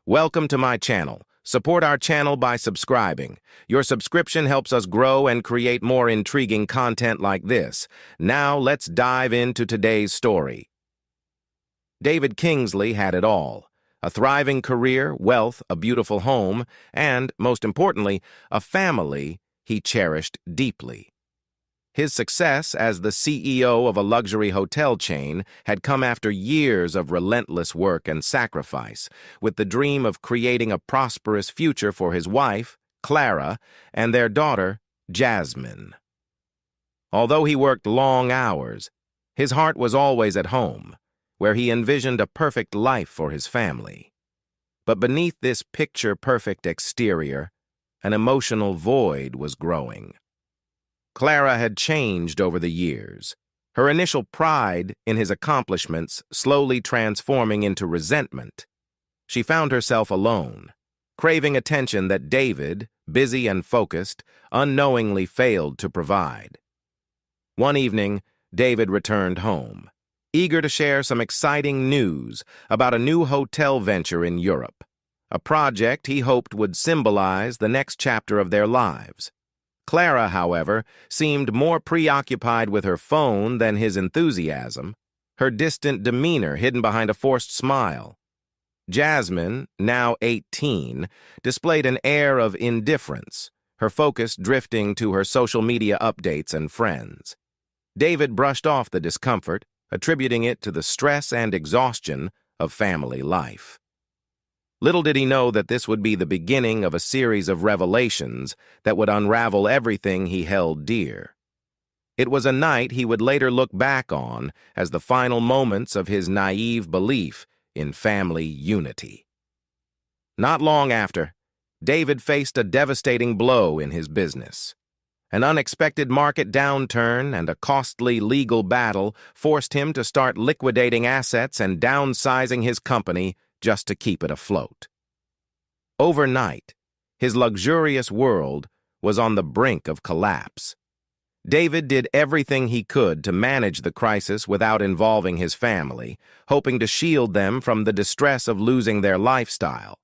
Welcome to my channel. Support our channel by subscribing. Your subscription helps us grow and create more intriguing content like this. Now let's dive into today's story. David Kingsley had it all: a thriving career, wealth, a beautiful home, and, most importantly, a family he cherished deeply. His success as the CEO of a luxury hotel chain had come after years of relentless work and sacrifice, with the dream of creating a prosperous future for his wife, Clara, and their daughter, Jasmine. Although he worked long hours, his heart was always at home, where he envisioned a perfect life for his family. But beneath this picture-perfect exterior, an emotional void was growing. Clara had changed over the years, her initial pride in his accomplishments slowly transforming into resentment. She found herself alone, craving attention that David, busy and focused, unknowingly failed to provide. One evening, David returned home, eager to share some exciting news about a new hotel venture in Europe, a project he hoped would symbolize the next chapter of their lives. Clara, however, seemed more preoccupied with her phone than his enthusiasm, her distant demeanor hidden behind a forced smile. Jasmine, now 18, displayed an air of indifference, her focus drifting to her social media updates and friends. David brushed off the discomfort, attributing it to the stress and exhaustion of family life. Little did he know that this would be the beginning of a series of revelations that would unravel everything he held dear. It was a night he would later look back on as the final moments of his naive belief in family unity. Not long after, David faced a devastating blow in his business. An unexpected market downturn and a costly legal battle forced him to start liquidating assets and downsizing his company just to keep it afloat. Overnight, his luxurious world was on the brink of collapse. David did everything he could to manage the crisis without involving his family, hoping to shield them from the distress of losing their lifestyle.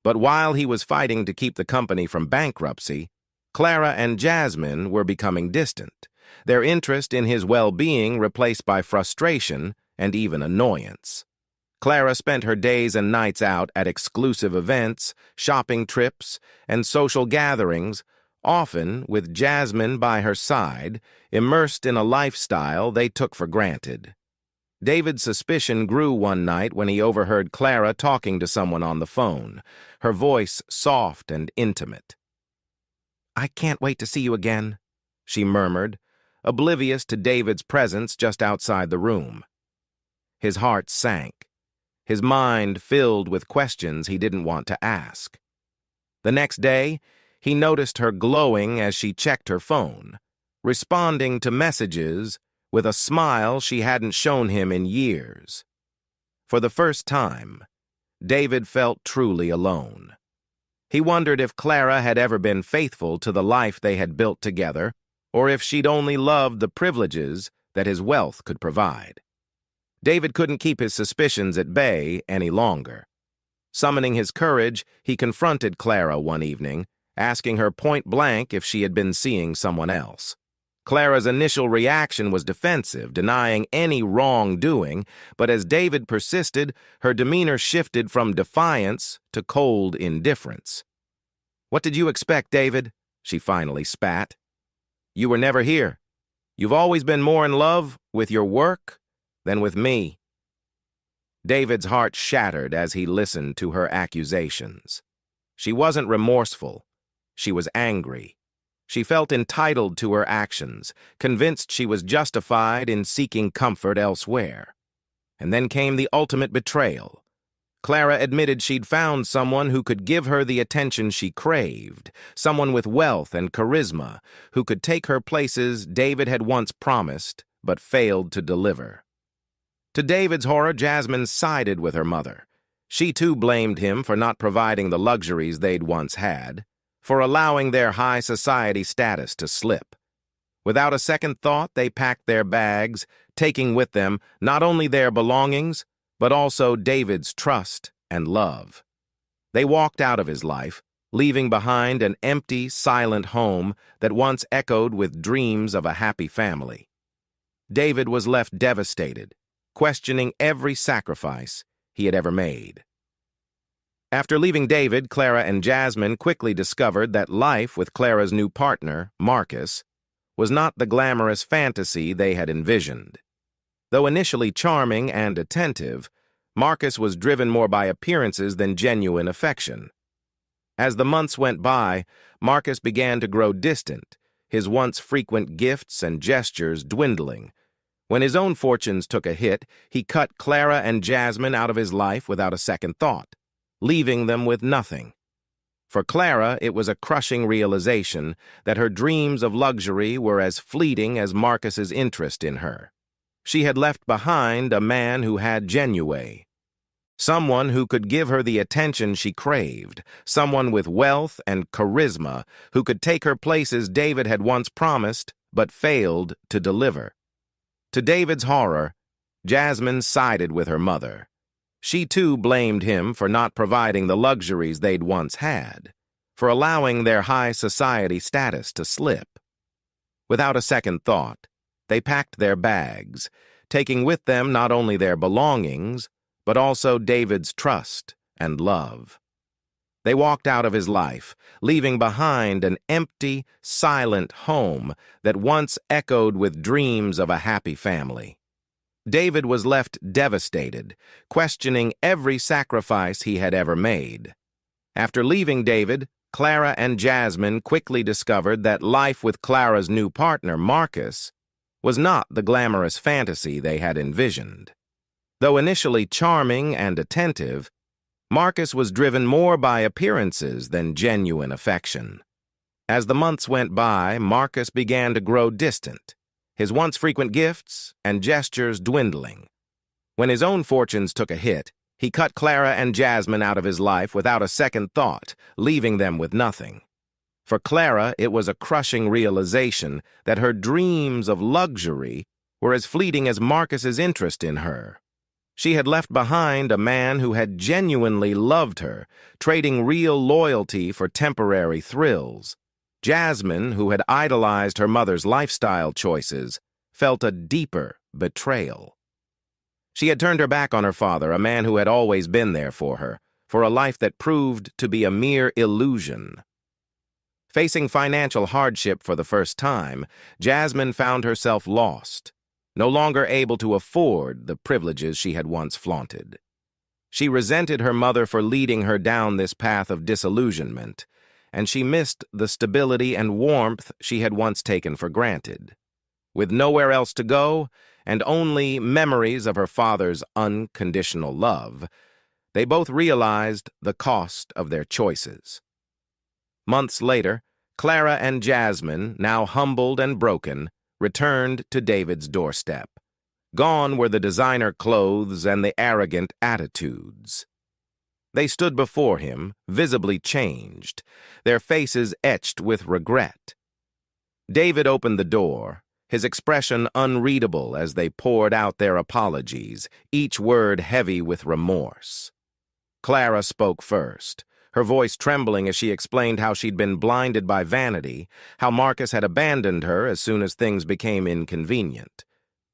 But while he was fighting to keep the company from bankruptcy, Clara and Jasmine were becoming distant, their interest in his well-being replaced by frustration and even annoyance. Clara spent her days and nights out at exclusive events, shopping trips, and social gatherings, often with Jasmine by her side, immersed in a lifestyle they took for granted. David's suspicion grew one night when he overheard Clara talking to someone on the phone, her voice soft and intimate. "I can't wait to see you again," she murmured, oblivious to David's presence just outside the room. His heart sank, his mind filled with questions he didn't want to ask. The next day, he noticed her glowing as she checked her phone, responding to messages with a smile she hadn't shown him in years. For the first time, David felt truly alone. He wondered if Clara had ever been faithful to the life they had built together, or if she'd only loved the privileges that his wealth could provide. David couldn't keep his suspicions at bay any longer. Summoning his courage, he confronted Clara one evening, asking her point-blank if she had been seeing someone else. Clara's initial reaction was defensive, denying any wrongdoing, but as David persisted, her demeanor shifted from defiance to cold indifference. "What did you expect, David?" she finally spat. "You were never here. You've always been more in love with your work than with me." David's heart shattered as he listened to her accusations. She wasn't remorseful. She was angry. She felt entitled to her actions, convinced she was justified in seeking comfort elsewhere. And then came the ultimate betrayal. Clara admitted she'd found someone who could give her the attention she craved, someone with wealth and charisma, who could take her places David had once promised but failed to deliver. To David's horror, Jasmine sided with her mother. She too blamed him for not providing the luxuries they'd once had, for allowing their high society status to slip. Without a second thought, they packed their bags, taking with them not only their belongings, but also David's trust and love. They walked out of his life, leaving behind an empty, silent home that once echoed with dreams of a happy family. David was left devastated, questioning every sacrifice he had ever made. After leaving David, Clara and Jasmine quickly discovered that life with Clara's new partner, Marcus, was not the glamorous fantasy they had envisioned. Though initially charming and attentive, Marcus was driven more by appearances than genuine affection. As the months went by, Marcus began to grow distant, his once frequent gifts and gestures dwindling. When his own fortunes took a hit, he cut Clara and Jasmine out of his life without a second thought, leaving them with nothing. For Clara, it was a crushing realization that her dreams of luxury were as fleeting as Marcus's interest in her. She had left behind a man who had genuine, someone who could give her the attention she craved, someone with wealth and charisma who could take her places David had once promised but failed to deliver. To David's horror, Jasmine sided with her mother. She too blamed him for not providing the luxuries they'd once had, for allowing their high society status to slip. Without a second thought, they packed their bags, taking with them not only their belongings, but also David's trust and love. They walked out of his life, leaving behind an empty, silent home that once echoed with dreams of a happy family. David was left devastated, questioning every sacrifice he had ever made. After leaving David, Clara and Jasmine quickly discovered that life with Clara's new partner, Marcus, was not the glamorous fantasy they had envisioned. Though initially charming and attentive, Marcus was driven more by appearances than genuine affection. As the months went by, Marcus began to grow distant, his once frequent gifts and gestures dwindling. When his own fortunes took a hit, he cut Clara and Jasmine out of his life without a second thought, leaving them with nothing. For Clara, it was a crushing realization that her dreams of luxury were as fleeting as Marcus's interest in her. She had left behind a man who had genuinely loved her, trading real loyalty for temporary thrills. Jasmine, who had idolized her mother's lifestyle choices, felt a deeper betrayal. She had turned her back on her father, a man who had always been there for her, for a life that proved to be a mere illusion. Facing financial hardship for the first time, Jasmine found herself lost, no longer able to afford the privileges she had once flaunted. She resented her mother for leading her down this path of disillusionment, and she missed the stability and warmth she had once taken for granted. With nowhere else to go, and only memories of her father's unconditional love, they both realized the cost of their choices. Months later, Clara and Jasmine, now humbled and broken, returned to David's doorstep. Gone were the designer clothes and the arrogant attitudes. They stood before him, visibly changed, their faces etched with regret. David opened the door, his expression unreadable as they poured out their apologies, each word heavy with remorse. Clara spoke first, her voice trembling as she explained how she'd been blinded by vanity, how Marcus had abandoned her as soon as things became inconvenient.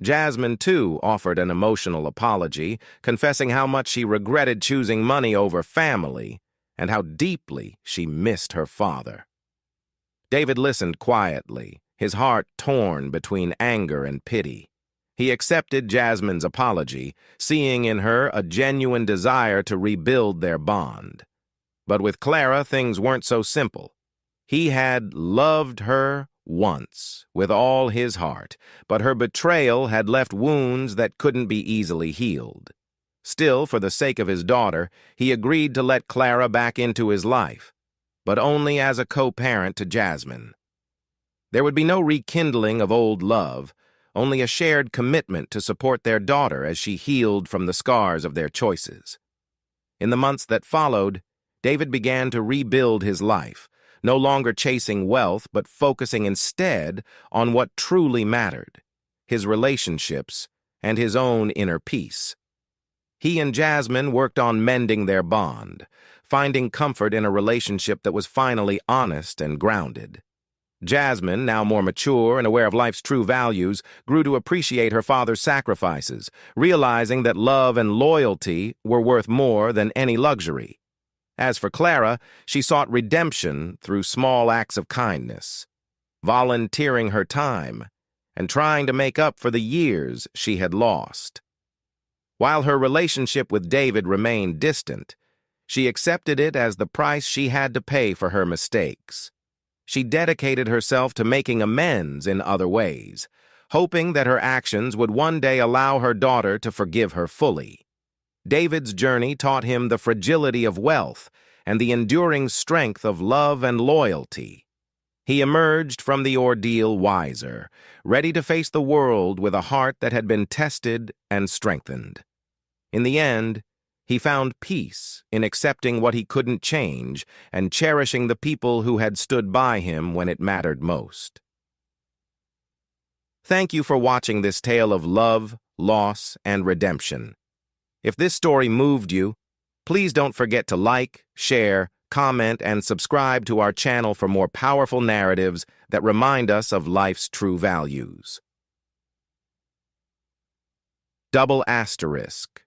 Jasmine, too, offered an emotional apology, confessing how much she regretted choosing money over family and how deeply she missed her father. David listened quietly, his heart torn between anger and pity. He accepted Jasmine's apology, seeing in her a genuine desire to rebuild their bond. But with Clara, things weren't so simple. He had loved her once, with all his heart, but her betrayal had left wounds that couldn't be easily healed. Still, for the sake of his daughter, he agreed to let Clara back into his life, but only as a co-parent to Jasmine. There would be no rekindling of old love, only a shared commitment to support their daughter as she healed from the scars of their choices. In the months that followed, David began to rebuild his life, no longer chasing wealth, but focusing instead on what truly mattered, his relationships and his own inner peace. He and Jasmine worked on mending their bond, finding comfort in a relationship that was finally honest and grounded. Jasmine, now more mature and aware of life's true values, grew to appreciate her father's sacrifices, realizing that love and loyalty were worth more than any luxury. As for Clara, she sought redemption through small acts of kindness, volunteering her time, and trying to make up for the years she had lost. While her relationship with David remained distant, she accepted it as the price she had to pay for her mistakes. She dedicated herself to making amends in other ways, hoping that her actions would one day allow her daughter to forgive her fully. David's journey taught him the fragility of wealth and the enduring strength of love and loyalty. He emerged from the ordeal wiser, ready to face the world with a heart that had been tested and strengthened. In the end, he found peace in accepting what he couldn't change and cherishing the people who had stood by him when it mattered most. Thank you for watching this tale of love, loss, and redemption. If this story moved you, please don't forget to like, share, comment, and subscribe to our channel for more powerful narratives that remind us of life's true values. Double asterisk.